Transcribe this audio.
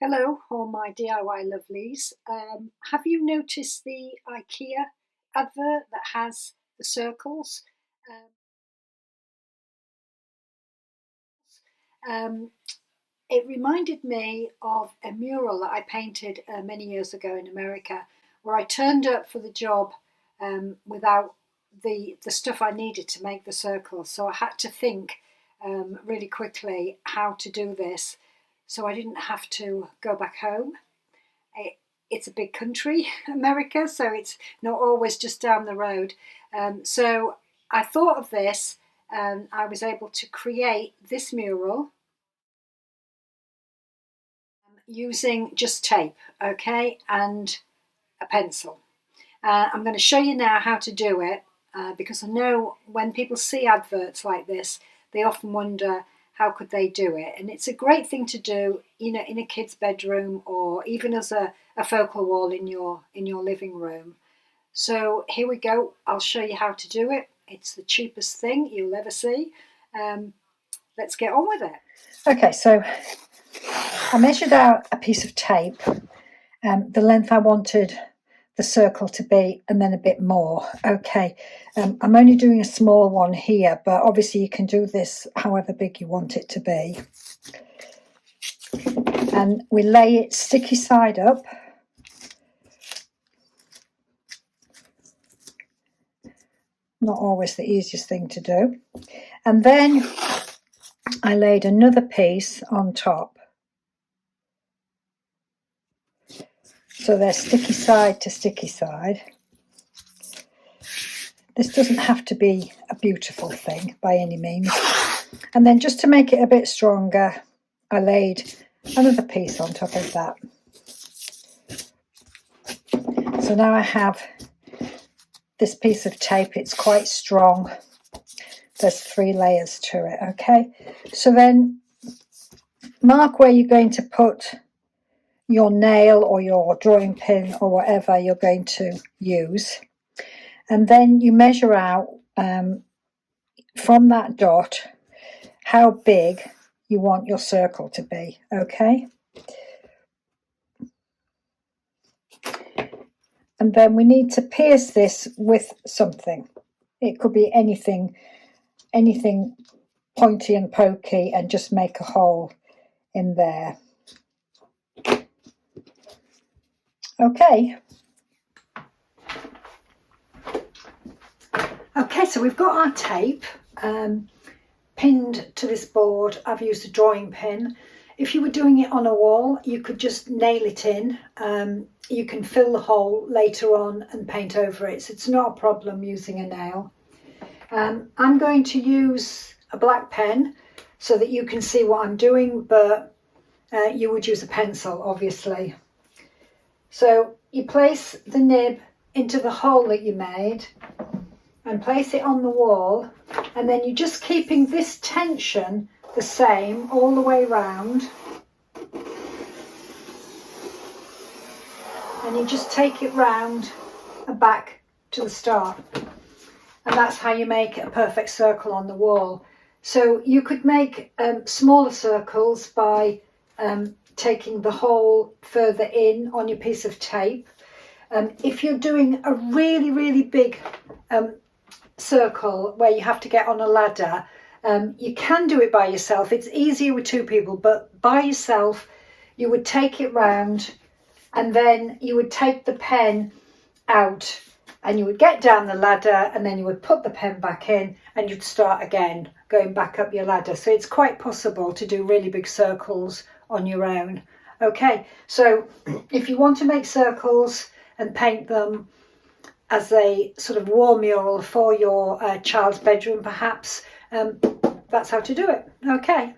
Hello, all my DIY lovelies. Have you noticed the IKEA advert that has the circles? Um, it reminded me of a mural that I painted many years ago in America, where I turned up for the job without the stuff I needed to make the circles. So I had to think really quickly how to do this, so I didn't have to go back home. it, it's a big country, America, so it's not always just down the road. So I thought of this and I was able to create this mural using just tape, okay, and a pencil. I'm going to show you now how to do it because I know when people see adverts like this, they often wonder how could they do it. And it's a great thing to do, in a kid's bedroom or even as a focal wall in your living room. So here we go. I'll show you how to do it. It's the cheapest thing you'll ever see. Um, let's get on with it. Okay, so I measured out a piece of tape, the length I wanted the circle to be, and then a bit more. Okay, I'm only doing a small one here, but obviously you can do this however big you want it to be. And we lay it sticky side up. Not always the easiest thing to do. And then I laid another piece on top. So they're sticky side to sticky side. This doesn't have to be a beautiful thing by any means. And then just to make it a bit stronger, I laid another piece on top of that. So now I have this piece of tape. It's quite strong. There's 3 layers to it, okay? So then mark where you're going to put your nail or your drawing pin or whatever you're going to use. And then you measure out from that dot how big you want your circle to be, okay? And then we need to pierce this with something. It could be anything pointy and pokey, and just make a hole in there. Okay. Okay, so we've got our tape pinned to this board. I've used a drawing pin. If you were doing it on a wall, you could just nail it in. You can fill the hole later on and paint over it, so it's not a problem using a nail. I'm going to use a black pen so that you can see what I'm doing, but you would use a pencil, obviously. So you place the nib into the hole that you made and place it on the wall, and then you're just keeping this tension the same all the way round, and you just take it round and back to the start, and that's how you make a perfect circle on the wall. So you could make smaller circles by taking the hole further in on your piece of tape. If you're doing a really big circle where you have to get on a ladder, you can do it by yourself. It's easier with 2 people, but by yourself you would take it round, and then you would take the pen out and you would get down the ladder, and then you would put the pen back in and you'd start again going back up your ladder. So it's quite possible to do really big circles on your own. Okay, so if you want to make circles and paint them as a sort of wall mural for your child's bedroom perhaps, that's how to do it. Okay.